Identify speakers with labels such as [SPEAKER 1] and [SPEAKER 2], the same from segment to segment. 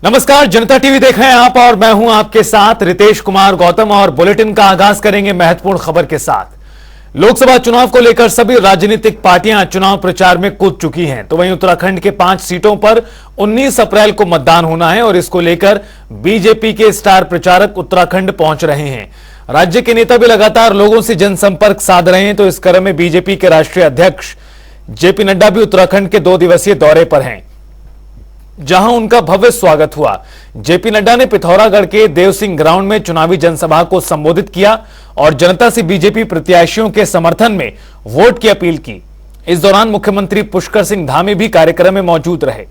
[SPEAKER 1] नमस्कार, जनता टीवी देख रहे हैं आप और मैं हूं आपके साथ रितेश कुमार गौतम। और बुलेटिन का आगाज करेंगे महत्वपूर्ण खबर के साथ। लोकसभा चुनाव को लेकर सभी राजनीतिक पार्टियां चुनाव प्रचार में कूद चुकी हैं। तो वहीं उत्तराखंड के 5 सीटों पर 19 अप्रैल को मतदान होना है और इसको लेकर बीजेपी के स्टार प्रचारक उत्तराखंड पहुंच रहे हैं। राज्य के नेता भी लगातार लोगों से जनसंपर्क साध रहे हैं। तो इस क्रम में बीजेपी के राष्ट्रीय अध्यक्ष जेपी नड्डा भी उत्तराखंड के 2 दिवसीय दौरे पर हैं, जहां उनका भव्य स्वागत हुआ। जेपी नड्डा ने पिथौरागढ़ के देवसिंह ग्राउंड में चुनावी जनसभा को संबोधित किया और जनता से बीजेपी प्रत्याशियों के समर्थन में वोट की अपील की। इस दौरान मुख्यमंत्री पुष्कर सिंह धामी भी कार्यक्रम में मौजूद रहे।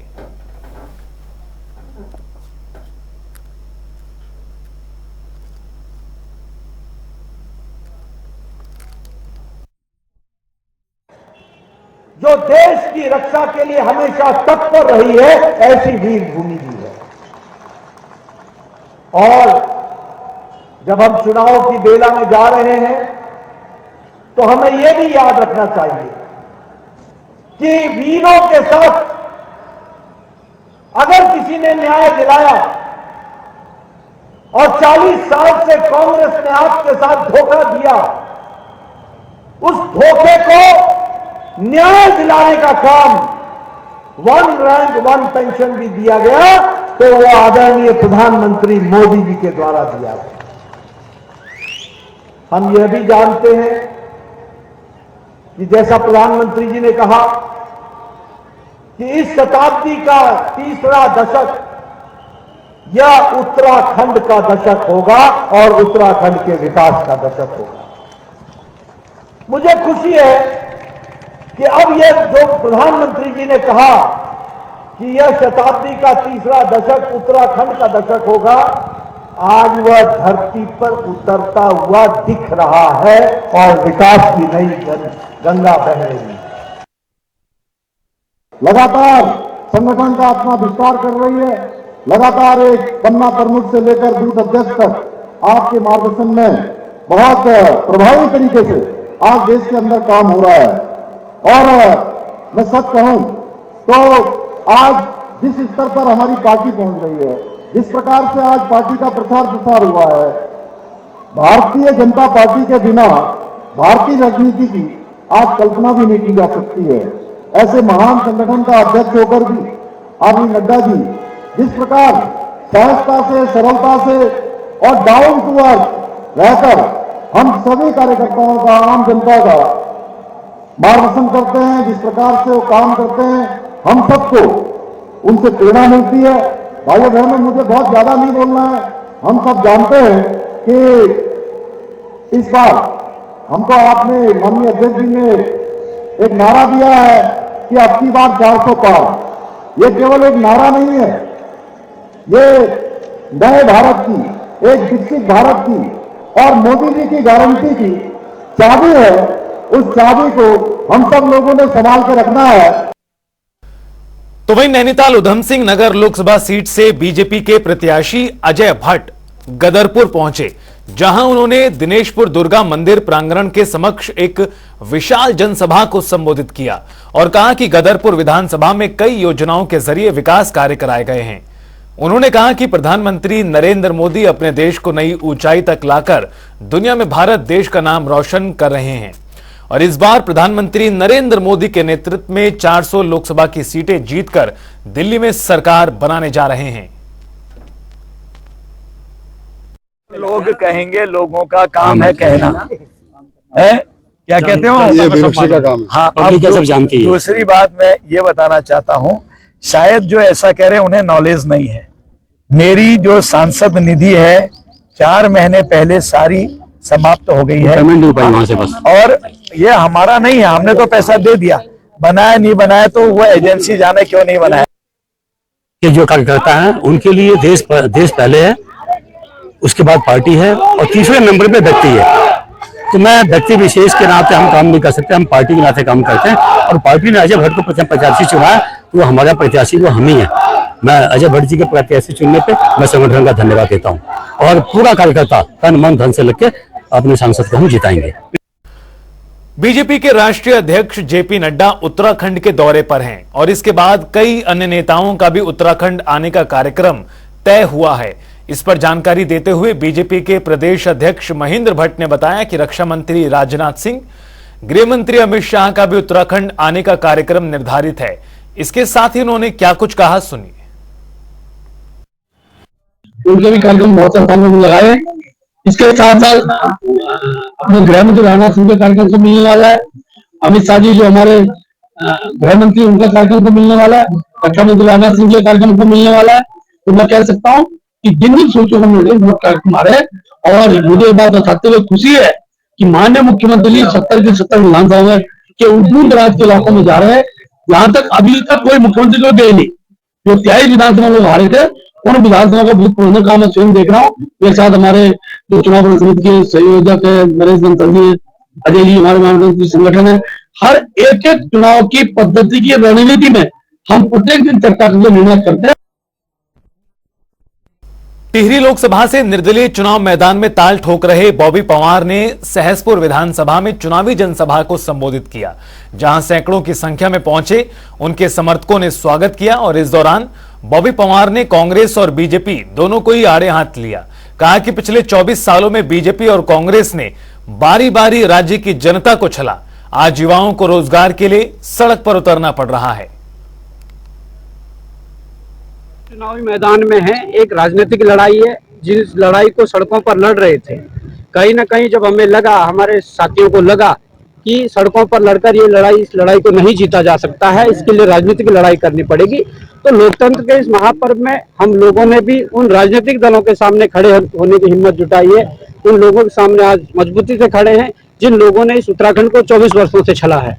[SPEAKER 2] जो देश की रक्षा के लिए हमेशा तत्पर रही है, ऐसी वीर भूमि भी है। और जब हम चुनाव की बेला में जा रहे हैं तो हमें यह भी याद रखना चाहिए कि वीरों के साथ अगर किसी ने न्याय दिलाया और 40 साल से कांग्रेस ने आपके साथ धोखा दिया, उस धोखे को न्याय दिलाने का काम 1 रैंक 1 पेंशन भी दिया गया, तो वो आदरणीय प्रधानमंत्री मोदी जी के द्वारा दिया गया। हम यह भी जानते हैं कि जैसा प्रधानमंत्री जी ने कहा कि इस शताब्दी का तीसरा दशक यह उत्तराखंड का दशक होगा और उत्तराखंड के विकास का दशक होगा। मुझे खुशी है कि अब यह जो प्रधानमंत्री जी ने कहा कि यह शताब्दी का तीसरा दशक उत्तराखंड का दशक होगा, आज वह धरती पर उतरता हुआ दिख रहा है और विकास की नई गंगा बह रही है। लगातार संगठन का अपना विस्तार कर रही है। लगातार एक पन्ना प्रमुख से लेकर बूथ अध्यक्ष तक आपके मार्गदर्शन में बहुत प्रभावी तरीके से आज देश के अंदर काम हो रहा है। और मैं सच कहूं तो आज जिस स्तर पर हमारी पार्टी पहुंच रही है, जिस प्रकार से आज पार्टी का प्रचार प्रसार हुआ है, भारतीय जनता पार्टी के बिना भारतीय राजनीति की आज कल्पना भी नहीं की जा सकती है। ऐसे महान संगठन का अध्यक्ष होकर भी आदरणीय नड्डा जी जिस प्रकार सहजता से, सरलता से और डाउन टू अर्थ रहकर हम सभी कार्यकर्ताओं का, आम जनता का मार्गदर्शन करते हैं, जिस प्रकार से वो काम करते हैं, हम सबको उनसे प्रेरणा मिलती है। भाइयों बहनों, मुझे बहुत ज्यादा नहीं बोलना है। हम सब जानते हैं कि इस बार हमको आपने माननीय अध्यक्ष जी ने एक नारा दिया है कि अब की बार 400 पार। ये केवल एक नारा नहीं है, ये नए भारत की, एक विकसित भारत की और मोदी जी की गारंटी की चाबी है। उस चाबी को हम सब लोगों ने संभाल के रखना है।
[SPEAKER 1] तो वहीं नैनीताल उधम सिंह नगर लोकसभा सीट से बीजेपी के प्रत्याशी अजय भट्ट गदरपुर पहुंचे, जहां उन्होंने दिनेशपुर दुर्गा मंदिर प्रांगण के समक्ष एक विशाल जनसभा को संबोधित किया और कहा कि गदरपुर विधानसभा में कई योजनाओं के जरिए विकास कार्य कराए गए हैं। उन्होंने कहा कि प्रधानमंत्री नरेंद्र मोदी अपने देश को नई ऊंचाई तक लाकर दुनिया में भारत देश का नाम रोशन कर रहे हैं और इस बार प्रधानमंत्री नरेंद्र मोदी के नेतृत्व में 400 लोकसभा की सीटें जीतकर दिल्ली में सरकार बनाने जा रहे हैं।
[SPEAKER 3] लोग कहेंगे, लोगों का काम है कहना, है क्या कहते हो,
[SPEAKER 4] ये विपक्षी का काम है।
[SPEAKER 3] हाँ, अब सब जानती है। दूसरी बात मैं ये बताना चाहता हूँ, शायद जो ऐसा कह रहे हैं उन्हें नॉलेज नहीं है। मेरी जो सांसद निधि है 4 महीने पहले सारी समाप्त हो गई है वहां से बस। और ये हमारा नहीं है, हमने तो पैसा दे दिया, बनाया नहीं बनाया तो वो एजेंसी जाने क्यों नहीं बनाया।
[SPEAKER 5] ये जो कार्यकर्ता है उनके लिए देश पहले है, उसके बाद पार्टी है और तीसरे नंबर पे व्यक्ति है। तो मैं व्यक्ति विशेष के नाते हम काम नहीं कर सकते, हम पार्टी के नाते काम करते हैं। और पार्टी ने अजय भट्ट को प्रत्याशी चुना है तो हमारा प्रत्याशी वो हम ही है। मैं अजय भट्ट जी के प्रत्याशी चुनने पे मैं संगठन का धन्यवाद देता हूँ और पूरा कार्यकर्ता तन मन धन से लग के अपने सांसद को हम जिताएंगे।
[SPEAKER 1] बीजेपी के राष्ट्रीय अध्यक्ष जेपी नड्डा उत्तराखंड के दौरे पर हैं और इसके बाद कई अन्य नेताओं का भी उत्तराखंड आने का कार्यक्रम तय हुआ है। इस पर जानकारी देते हुए बीजेपी के प्रदेश अध्यक्ष महेंद्र भट्ट ने बताया कि रक्षा मंत्री राजनाथ सिंह, गृह मंत्री अमित शाह का भी उत्तराखंड आने का कार्यक्रम निर्धारित है। इसके साथ ही उन्होंने क्या कुछ कहा, सुनिए।
[SPEAKER 4] उनके भी कार्यक्रम बहुत स्थानों में लगाए। इसके साथ साथ अपने गृह मंत्री राजनाथ सिंह के कार्यक्रम को मिलने वाला है। अमित शाह जी जो हमारे गृह मंत्री, उनका कार्यक्रम को मिलने वाला है। रक्षा मंत्री राजनाथ सिंह के कार्यक्रम को मिलने वाला है। तो मैं कह सकता हूँ कि जिन जिन सोचों को मिले वो कार्यक्रम आ रहे हैं। और मुझे बात बताते हुए खुशी है कि माननीय मुख्यमंत्री जी 70 की 70 विधानसभा में के दूर दराज के इलाकों में जा रहे हैं। यहाँ तक अभी तक कोई मुख्यमंत्री को गए नहीं। जो 23 विधानसभा में हारे थे उन विधानसभा का बूथ प्रबंधन का मैं स्वयं देख रहा हूँ। मेरे साथ हमारे जो चुनाव समिति के संयोजक है नरेश बंसल जी, अजय जी, हमारे महामंत्री संगठन है। हर एक एक चुनाव की पद्धति की रणनीति में हम प्रत्येक दिन चर्चा करके निर्णय करते हैं।
[SPEAKER 1] टिहरी लोकसभा से निर्दलीय चुनाव मैदान में ताल ठोक रहे बॉबी पवार ने सहसपुर विधानसभा में चुनावी जनसभा को संबोधित किया, जहां सैकड़ों की संख्या में पहुंचे उनके समर्थकों ने स्वागत किया। और इस दौरान बॉबी पवार ने कांग्रेस और बीजेपी दोनों को ही आड़े हाथ लिया। कहा कि पिछले 24 सालों में बीजेपी और कांग्रेस ने बारी बारी राज्य की जनता को छला। आज युवाओं को रोजगार के लिए सड़क पर उतरना पड़ रहा है।
[SPEAKER 6] चुनावी मैदान में है, एक राजनीतिक लड़ाई है। जिस लड़ाई को सड़कों पर लड़ रहे थे, कहीं ना कहीं जब हमें लगा, हमारे साथियों को लगा कि सड़कों पर लड़कर इस लड़ाई को नहीं जीता जा सकता है, इसके लिए राजनीतिक लड़ाई करनी पड़ेगी। तो लोकतंत्र के इस महापर्व में हम लोगों ने भी उन राजनीतिक दलों के सामने खड़े होने की हिम्मत जुटाई है। उन लोगों के सामने आज मजबूती से खड़े हैं जिन लोगों ने इस उत्तराखंड को 24 वर्षों से छला है।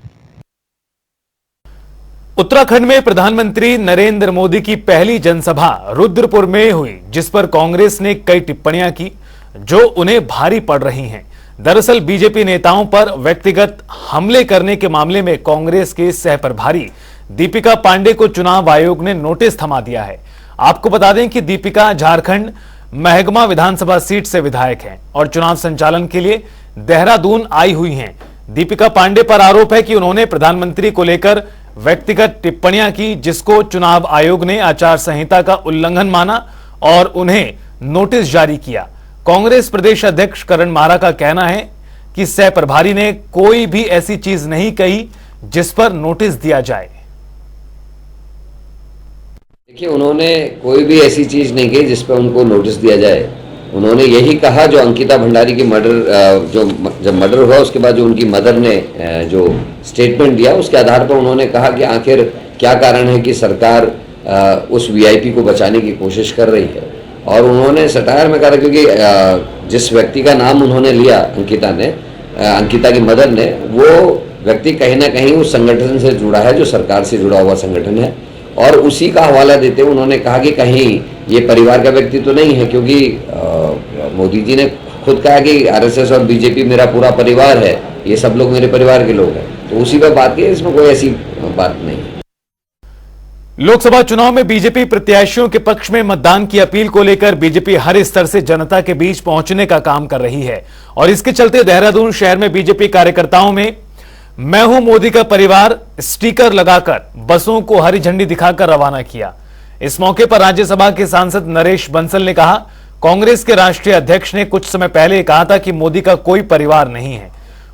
[SPEAKER 1] उत्तराखंड में प्रधानमंत्री नरेंद्र मोदी की पहली जनसभा रुद्रपुर में हुई, जिस पर कांग्रेस ने कई टिप्पणियां की जो उन्हें भारी पड़ रही हैं। दरअसल बीजेपी नेताओं पर व्यक्तिगत हमले करने के मामले में कांग्रेस के सह प्रभारी दीपिका पांडे को चुनाव आयोग ने नोटिस थमा दिया है। आपको बता दें कि दीपिका झारखंड महगमा विधानसभा सीट से विधायक हैं और चुनाव संचालन के लिए देहरादून आई हुई हैं। दीपिका पांडे पर आरोप है कि उन्होंने प्रधानमंत्री को लेकर व्यक्तिगत टिप्पणियां की, जिसको चुनाव आयोग ने आचार संहिता का उल्लंघन माना और उन्हें नोटिस जारी किया। कांग्रेस प्रदेश अध्यक्ष करण मारा का कहना है कि सह प्रभारी ने कोई भी ऐसी चीज नहीं कही जिस पर नोटिस दिया जाए।
[SPEAKER 7] देखिए, उन्होंने कोई भी ऐसी चीज नहीं कही जिस पर उनको नोटिस दिया जाए। उन्होंने यही कहा जो अंकिता भंडारी की मर्डर, जब मर्डर हुआ उसके बाद जो उनकी मदर ने जो स्टेटमेंट दिया उसके आधार पर उन्होंने कहा कि आखिर क्या कारण है कि सरकार उस वीआईपी को बचाने की कोशिश कर रही है। और उन्होंने सटायर में कहा, क्योंकि जिस व्यक्ति का नाम उन्होंने लिया अंकिता की मदर ने, वो व्यक्ति कहीं ना कहीं उस संगठन से जुड़ा है जो सरकार से जुड़ा हुआ संगठन है। और उसी का हवाला देते हुए उन्होंने कहा कि कहीं ये परिवार का व्यक्ति तो नहीं है, क्योंकि मोदी जी ने खुद कहा कि आरएसएस और बीजेपी मेरा पूरा परिवार है, ये सब लोग मेरे परिवार के लोग हैं। तो उसी पर बात की, इसमें कोई ऐसी बात नहीं है।
[SPEAKER 1] लोकसभा चुनाव में बीजेपी प्रत्याशियों के पक्ष में मतदान की अपील को लेकर बीजेपी हर स्तर से जनता के बीच पहुंचने का काम कर रही है और इसके चलते देहरादून शहर में बीजेपी कार्यकर्ताओं में मैं हूं मोदी का परिवार स्टिकर लगाकर बसों को हरी झंडी दिखाकर रवाना किया। इस मौके पर राज्यसभा के सांसद नरेश बंसल ने कहा, कांग्रेस के राष्ट्रीय अध्यक्ष ने कुछ समय पहले कहा था कि मोदी का कोई परिवार नहीं है।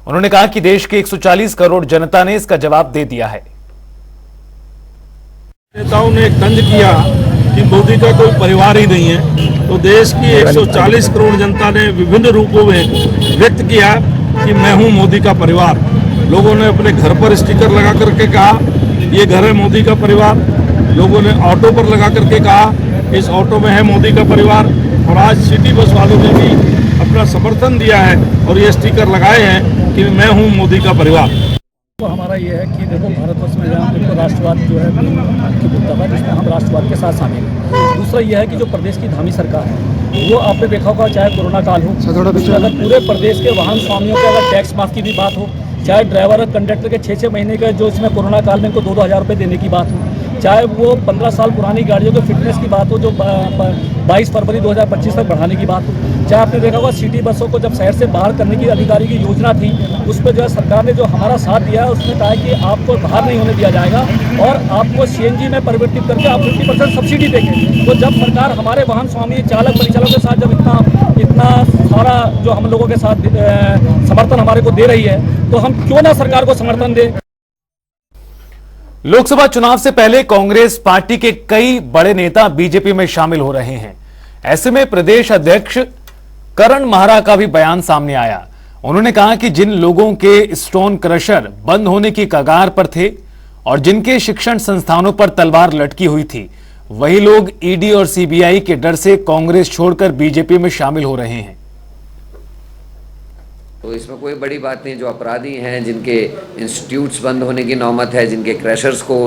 [SPEAKER 1] उन्होंने कहा कि देश के 140 करोड़ जनता ने इसका जवाब दे दिया है।
[SPEAKER 8] नेताओं ने तंज किया कि मोदी का कोई परिवार ही नहीं है, तो देश की 140 करोड़ जनता ने विभिन्न रूपों में व्यक्त किया कि मैं हूं मोदी का परिवार। लोगों ने अपने घर पर स्टिकर लगा करके कहा ये घर है मोदी का परिवार। लोगों ने ऑटो पर लगा करके कहा इस ऑटो में है मोदी का परिवार। और आज सिटी बस वालों ने भी अपना समर्थन दिया है और ये स्टिकर लगाए हैं कि मैं हूं मोदी का परिवार।
[SPEAKER 9] तो हमारा ये है कि देखो भारतवर्ष में जहाँ देखो राष्ट्रवाद जो है की मुद्दा है, जिसमें हम राष्ट्रवाद के साथ शामिल हैं। दूसरा यह है कि जो प्रदेश की धामी सरकार है वो आपने देखा होगा, चाहे कोरोना काल हो, अगर पूरे प्रदेश के वाहन स्वामियों के अगर टैक्स माफ की भी बात हो, चाहे ड्राइवर और कंडक्टर के 6-6 महीने का जो इसमें कोरोना काल में इनको 2-2 हज़ार रुपये देने की बात हो, चाहे वो 15 साल पुरानी गाड़ियों के फिटनेस की बात हो जो 22 फरवरी 2025 तक बढ़ाने की बात हो, चाहे आपने देखा होगा सिटी बसों को जब शहर से बाहर करने की अधिकारी की योजना थी, उस पर जो है सरकार ने जो हमारा साथ दिया है, उसने कहा है कि आपको बाहर नहीं होने दिया जाएगा और आपको सीएनजी में परिवर्तित करके आप 50% सब्सिडी देंगे। तो जब सरकार हमारे वाहन स्वामी चालक परिचालकों के साथ जब इतना सारा जो हम लोगों के साथ समर्थन हमारे को दे रही है, तो हम क्यों ना सरकार को समर्थन दें।
[SPEAKER 1] लोकसभा चुनाव से पहले कांग्रेस पार्टी के कई बड़े नेता बीजेपी में शामिल हो रहे हैं। ऐसे में प्रदेश अध्यक्ष करण माहरा का भी बयान सामने आया। उन्होंने कहा कि जिन लोगों के स्टोन क्रशर बंद होने की कगार पर थे और जिनके शिक्षण संस्थानों पर तलवार लटकी हुई थी, वही लोग ईडी और सीबीआई के डर से कांग्रेस छोड़कर बीजेपी में शामिल हो रहे हैं।
[SPEAKER 7] तो इसमें कोई बड़ी बात नहीं। जो अपराधी हैं, जिनके इंस्टीट्यूट्स बंद होने की नौबत है, जिनके क्रैशर्स को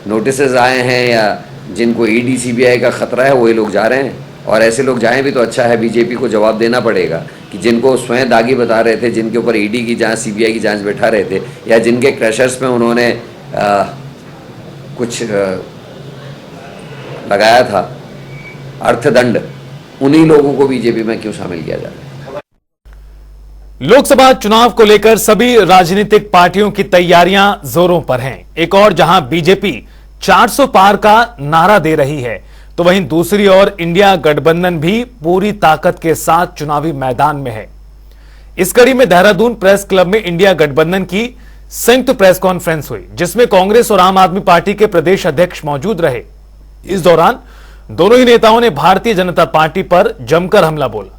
[SPEAKER 7] नोटिसेस आए हैं या जिनको ईडी सीबीआई का खतरा है, वही लोग जा रहे हैं। और ऐसे लोग जाएं भी तो अच्छा है। बीजेपी को जवाब देना पड़ेगा कि जिनको स्वयं दागी बता रहे थे, जिनके ऊपर ईडी की जांच सीबीआई की जांच बैठा रहे थे, या जिनके क्रैशर्स में उन्होंने कुछ लगाया था अर्थदंड, उन्हीं लोगों को बीजेपी में क्यों शामिल किया जाए।
[SPEAKER 1] लोकसभा चुनाव को लेकर सभी राजनीतिक पार्टियों की तैयारियां जोरों पर हैं। एक और जहां बीजेपी 400 पार का नारा दे रही है, तो वहीं दूसरी ओर इंडिया गठबंधन भी पूरी ताकत के साथ चुनावी मैदान में है। इस कड़ी में देहरादून प्रेस क्लब में इंडिया गठबंधन की संयुक्त प्रेस कॉन्फ्रेंस हुई, जिसमें कांग्रेस और आम आदमी पार्टी के प्रदेश अध्यक्ष मौजूद रहे। इस दौरान दोनों ही नेताओं ने भारतीय जनता पार्टी पर जमकर हमला बोला।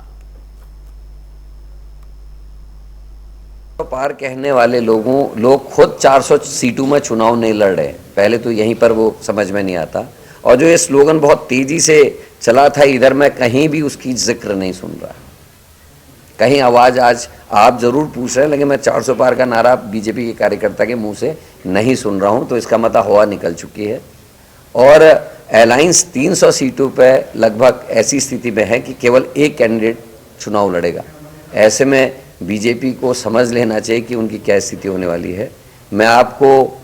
[SPEAKER 7] पार कहने वाले लोग खुद 400 सीटों में चुनाव नहीं लड़ रहे। पहले तो यहीं पर वो समझ में नहीं आता। और जो ये स्लोगन बहुत तेजी से चला था, इधर मैं कहीं भी उसकी जिक्र नहीं सुन रहा। कहीं आवाज आज आप जरूर पूछ रहे हैं, लेकिन मैं 400 पार का नारा बीजेपी के कार्यकर्ता के मुंह से नहीं सुन रहा हूं। तो इसका मतलब हवा निकल चुकी है। और अलायंस 300 सीटों पर लगभग ऐसी स्थिति में है कि केवल एक कैंडिडेट चुनाव लड़ेगा। ऐसे में बीजेपी को समझ लेना चाहिए कि उनकी क्या स्थिति होने वाली है। मैं आपको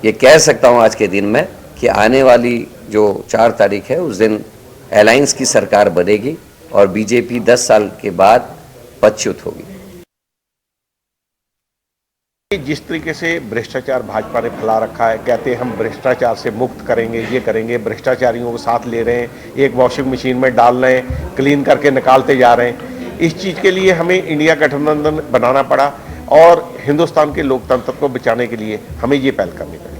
[SPEAKER 7] ये कह सकता हूं आज के दिन में कि आने वाली जो 4 तारीख है, उस दिन अलायंस की सरकार बनेगी और बीजेपी 10 साल के बाद पदच्युत होगी।
[SPEAKER 10] जिस तरीके से भ्रष्टाचार भाजपा ने फैला रखा है, कहते हैं हम भ्रष्टाचार से मुक्त करेंगे, ये करेंगे, भ्रष्टाचारियों को साथ ले रहे हैं, एक वॉशिंग मशीन में डाल रहे हैं, क्लीन करके निकालते जा रहे हैं। इस चीज़ के लिए हमें इंडिया गठबंधन बनाना पड़ा और हिंदुस्तान के लोकतंत्र को बचाने के लिए हमें ये पहल करनी पड़ी।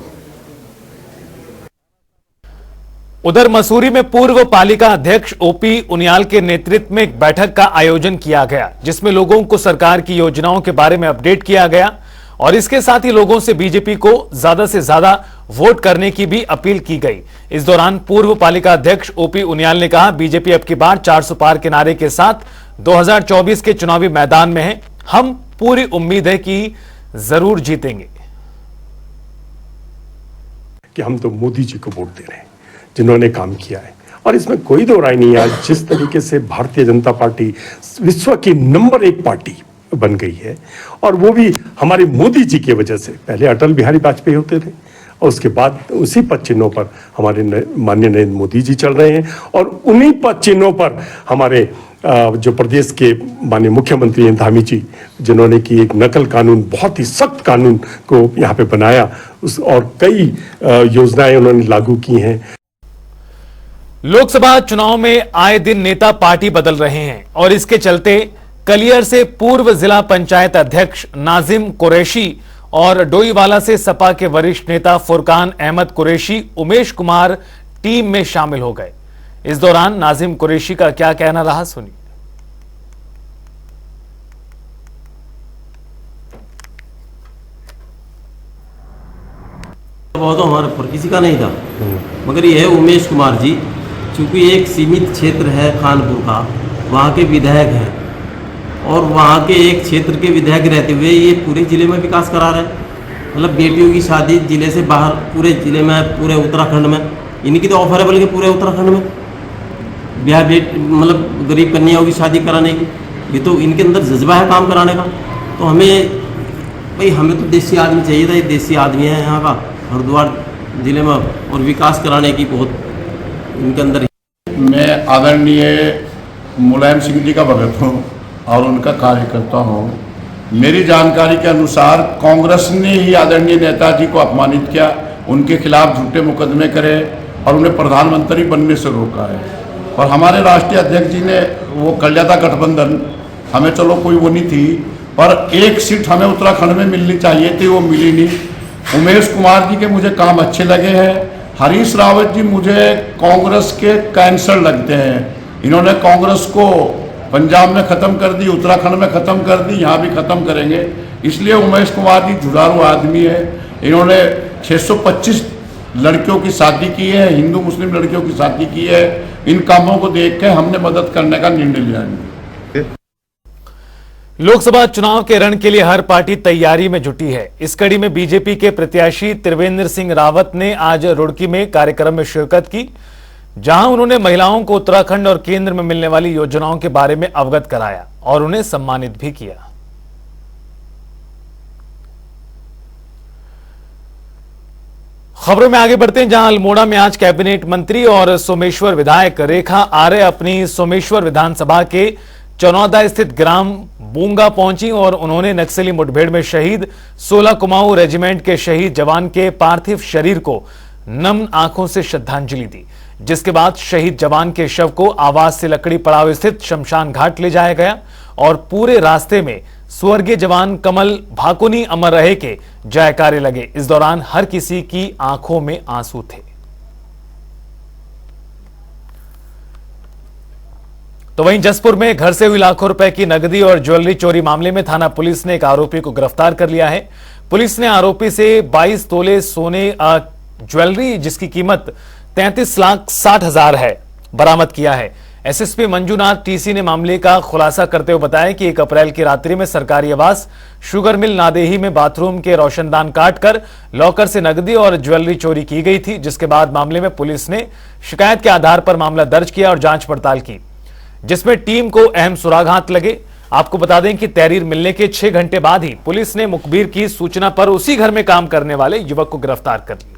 [SPEAKER 1] उधर मसूरी में पूर्व पालिका अध्यक्ष ओपी उनियाल के नेतृत्व में एक बैठक का आयोजन किया गया, जिसमें लोगों को सरकार की योजनाओं के बारे में अपडेट किया गया और इसके साथ ही लोगों से बीजेपी को ज्यादा से ज्यादा वोट करने की भी अपील की गई। इस दौरान पूर्व पालिका अध्यक्ष ओपी उनियाल ने कहा, बीजेपी अब की बार 400 पार के नारे के साथ 2024 के चुनावी मैदान में है। हम पूरी उम्मीद है कि जरूर जीतेंगे।
[SPEAKER 11] कि हम तो मोदी जी को वोट दे रहे हैं, जिन्होंने काम किया है। और इसमें कोई दो राय नहीं है। जिस तरीके से भारतीय जनता पार्टी विश्व की नंबर 1 पार्टी बन गई है, और वो भी हमारे मोदी जी की वजह से। पहले अटल बिहारी वाजपेयी होते थे और उसके बाद उसी पद चिन्हों पर हमारे माननीय नरेंद्र मोदी जी चल रहे हैं। और उन्हीं पद चिन्हों पर हमारे जो प्रदेश के माननीय मुख्यमंत्री हैं धामी जी, जिन्होंने की एक नकल कानून, बहुत ही सख्त कानून को यहाँ पे बनाया, और कई योजनाएं उन्होंने लागू की हैं।
[SPEAKER 1] लोकसभा चुनाव में आए दिन नेता पार्टी बदल रहे हैं और इसके चलते कलियर से पूर्व जिला पंचायत अध्यक्ष नाजिम कुरैशी और डोईवाला से सपा के वरिष्ठ नेता फुरकान अहमद कुरैशी उमेश कुमार टीम में शामिल हो गए। इस दौरान नाजिम कुरैशी का क्या कहना रहा, सुनिए।
[SPEAKER 12] वो तो हमारे पर किसी का नहीं था, मगर ये है उमेश कुमार जी, चूंकि एक सीमित क्षेत्र है खानपुर का, वहाँ के विधायक हैं और वहाँ के एक क्षेत्र के विधायक रहते हुए ये पूरे जिले में विकास करा रहे हैं। मतलब बेटियों की शादी जिले से बाहर पूरे जिले में, पूरे उत्तराखंड में इनकी तो ऑफर है, बल्कि पूरे उत्तराखंड में ब्याह मतलब गरीब कन्याओं की शादी कराने की, ये तो इनके अंदर जज्बा है काम कराने का। तो हमें तो देसी आदमी चाहिए था, ये देसी आदमी है यहाँ का हरिद्वार जिले में, और विकास कराने की बहुत इनके अंदर।
[SPEAKER 13] मैं आदरणीय मुलायम सिंह जी का भगत हूँ और उनका कार्यकर्ता हूँ। मेरी जानकारी के अनुसार कांग्रेस ने ही आदरणीय नेताजी को अपमानित किया, उनके खिलाफ झूठे मुकदमे करे और उन्हें प्रधानमंत्री बनने से रोका है। और हमारे राष्ट्रीय अध्यक्ष जी ने वो कर लिया था गठबंधन, हमें चलो कोई वो नहीं थी, पर एक सीट हमें उत्तराखंड में मिलनी चाहिए थी, वो मिली नहीं। उमेश कुमार जी के मुझे काम अच्छे लगे हैं। हरीश रावत जी मुझे कांग्रेस के कैंसर लगते हैं। इन्होंने कांग्रेस को पंजाब में ख़त्म कर दी, उत्तराखंड में ख़त्म कर दी, यहाँ भी ख़त्म करेंगे। इसलिए उमेश कुमार जी जुझारू आदमी है। इन्होंने 625 लड़कियों की शादी की है, हिंदू मुस्लिम लड़कियों की शादी की है। इन कामों को देख के हमने मदद करने का निर्णय लिया है।
[SPEAKER 1] लोकसभा चुनाव के रण के लिए हर पार्टी तैयारी में जुटी है। इस कड़ी में बीजेपी के प्रत्याशी त्रिवेंद्र सिंह रावत ने आज रुड़की में कार्यक्रम में शिरकत की, जहां उन्होंने महिलाओं को उत्तराखंड और केंद्र में मिलने वाली योजनाओं के बारे में अवगत कराया और उन्हें सम्मानित भी किया। खबरों में आगे बढ़ते हैं, जहां अल्मोड़ा में आज कैबिनेट मंत्री और सोमेश्वर विधायक रेखा आर्य अपनी सोमेश्वर विधानसभा के चनौदा स्थित ग्राम बूंगा पहुंची और उन्होंने नक्सली मुठभेड़ में शहीद 16 कुमाऊं रेजिमेंट के शहीद जवान के पार्थिव शरीर को नम आंखों से श्रद्धांजलि दी, जिसके बाद शहीद जवान के शव को आवास से लकड़ी पड़ाव स्थित शमशान घाट ले जाया गया और पूरे रास्ते में स्वर्गीय जवान कमल भाकुनी अमर रहे के जयकारे लगे। इस दौरान हर किसी की आंखों में आंसू थे। तो वहीं जसपुर में घर से हुई लाखों रुपए की नकदी और ज्वेलरी चोरी मामले में थाना पुलिस ने एक आरोपी को गिरफ्तार कर लिया है। पुलिस ने आरोपी से 22 तोले सोने ज्वेलरी जिसकी कीमत 33,60,000 है बरामद किया है। एसएसपी मंजूनाथ टीसी ने मामले का खुलासा करते हुए बताया कि 1 अप्रैल की रात्रि में सरकारी आवास शुगर मिल नादेही में बाथरूम के रोशनदान काटकर लॉकर से नकदी और ज्वेलरी चोरी की गई थी, जिसके बाद मामले में पुलिस ने शिकायत के आधार पर मामला दर्ज किया और जांच पड़ताल की, जिसमें टीम को अहम सुराग लगे। आपको बता दें कि तहरीर मिलने के 6 घंटे बाद ही पुलिस ने मुखबिर की सूचना पर उसी घर में काम करने वाले युवक को गिरफ्तार कर लिया।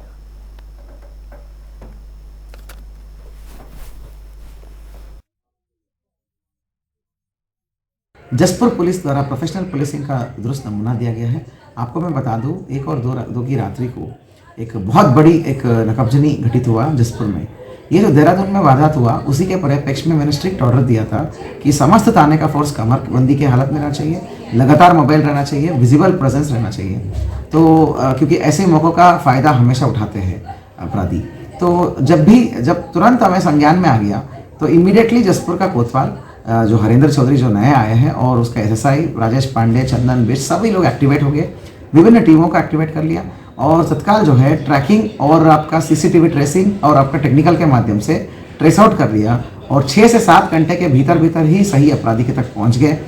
[SPEAKER 14] जसपुर पुलिस द्वारा प्रोफेशनल पुलिसिंग का दुरुस्त नमूना दिया गया है। आपको मैं बता दूं, 1 और 2 की रात्रि को एक बहुत बड़ी एक नकबजनी घटित हुआ जसपुर में। ये जो देहरादून में वारदात हुआ, उसी के परिप्रेक्ष्य में मैंने स्ट्रिक्ट ऑर्डर दिया था कि समस्त थाने का फोर्स कमरबंदी की हालत में रहना चाहिए, लगातार मोबाइल रहना चाहिए, विजिबल प्रेजेंस रहना चाहिए। तो क्योंकि ऐसे मौक़ों का फ़ायदा हमेशा उठाते हैं अपराधी। तो जब तुरंत हमें संज्ञान में आ गया तो इमीडिएटली जसपुर का कोतवाल जो हरेंद्र चौधरी जो नए आए हैं और उसका एसएसआई राजेश पांडे, चंदन बिष्ट, सभी लोग एक्टिवेट हो गए। विभिन्न टीमों को एक्टिवेट कर लिया और तत्काल जो है ट्रैकिंग और आपका सीसीटीवी ट्रेसिंग और आपका टेक्निकल के माध्यम से ट्रेस आउट कर लिया और 6 से 7 घंटे के भीतर ही सही अपराधी के तक पहुंच गए।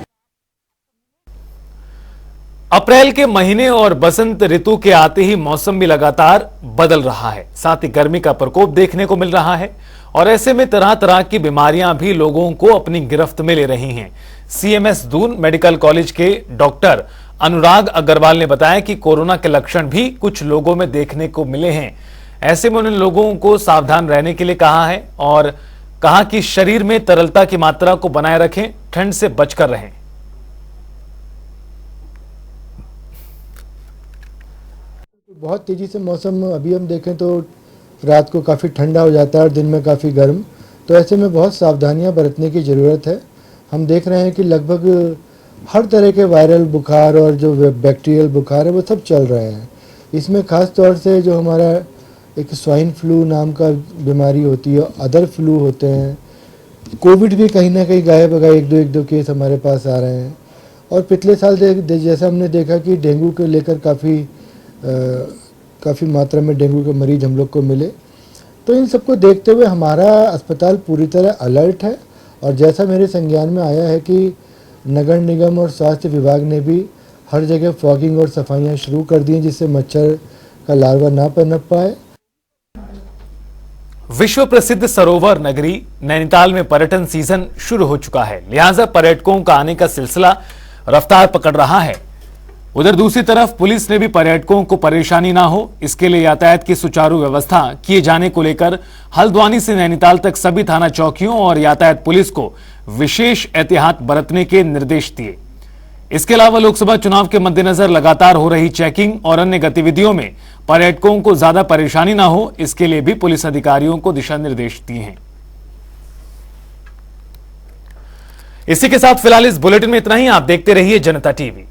[SPEAKER 1] अप्रैल के महीने और बसंत ऋतु के आते ही मौसम भी लगातार बदल रहा है, साथ ही गर्मी का प्रकोप देखने को मिल रहा है और ऐसे में तरह तरह की बीमारियां भी लोगों को अपनी गिरफ्त में ले रही हैं। सीएमएस दून मेडिकल कॉलेज के डॉक्टर अनुराग अग्रवाल ने बताया कि कोरोना के लक्षण भी कुछ लोगों में देखने को मिले हैं। ऐसे में उन्होंने लोगों को सावधान रहने के लिए कहा है और कहा कि शरीर में तरलता की मात्रा को बनाए रखें, ठंड से बचकर रहें।
[SPEAKER 15] बहुत तेज़ी से मौसम अभी हम देखें तो रात को काफ़ी ठंडा हो जाता है और दिन में काफ़ी गर्म, तो ऐसे में बहुत सावधानियां बरतने की ज़रूरत है। हम देख रहे हैं कि लगभग हर तरह के वायरल बुखार और जो बैक्टीरियल बुखार है वो सब चल रहे हैं। इसमें ख़ास तौर से जो हमारा एक स्वाइन फ्लू नाम का बीमारी होती है, अदर फ्लू होते हैं, कोविड भी कहीं ना कहीं गायब होगा, एक दो केस हमारे पास आ रहे हैं। और पिछले साल जैसा हमने देखा कि डेंगू को लेकर काफ़ी मात्रा में डेंगू के मरीज हम लोग को मिले। तो इन सबको देखते हुए हमारा अस्पताल पूरी तरह अलर्ट है और जैसा मेरे संज्ञान में आया है कि नगर निगम और स्वास्थ्य विभाग ने भी हर जगह फॉगिंग और सफाइयां शुरू कर दी हैं जिससे मच्छर का लार्वा ना पनप पाए।
[SPEAKER 1] विश्व प्रसिद्ध सरोवर नगरी नैनीताल में पर्यटन सीजन शुरू हो चुका है, लिहाजा पर्यटकों का आने का सिलसिला रफ्तार पकड़ रहा है। उधर दूसरी तरफ पुलिस ने भी पर्यटकों को परेशानी ना हो इसके लिए यातायात की सुचारू व्यवस्था किए जाने को लेकर हल्द्वानी से नैनीताल तक सभी थाना चौकियों और यातायात पुलिस को विशेष एहतियात बरतने के निर्देश दिए। इसके अलावा लोकसभा चुनाव के मद्देनजर लगातार हो रही चेकिंग और अन्य गतिविधियों में पर्यटकों को ज्यादा परेशानी ना हो, इसके लिए भी पुलिस अधिकारियों को दिशा निर्देश दिए हैं। इसी के साथ फिलहाल इस बुलेटिन में इतना ही। आप देखते रहिए जनता टीवी।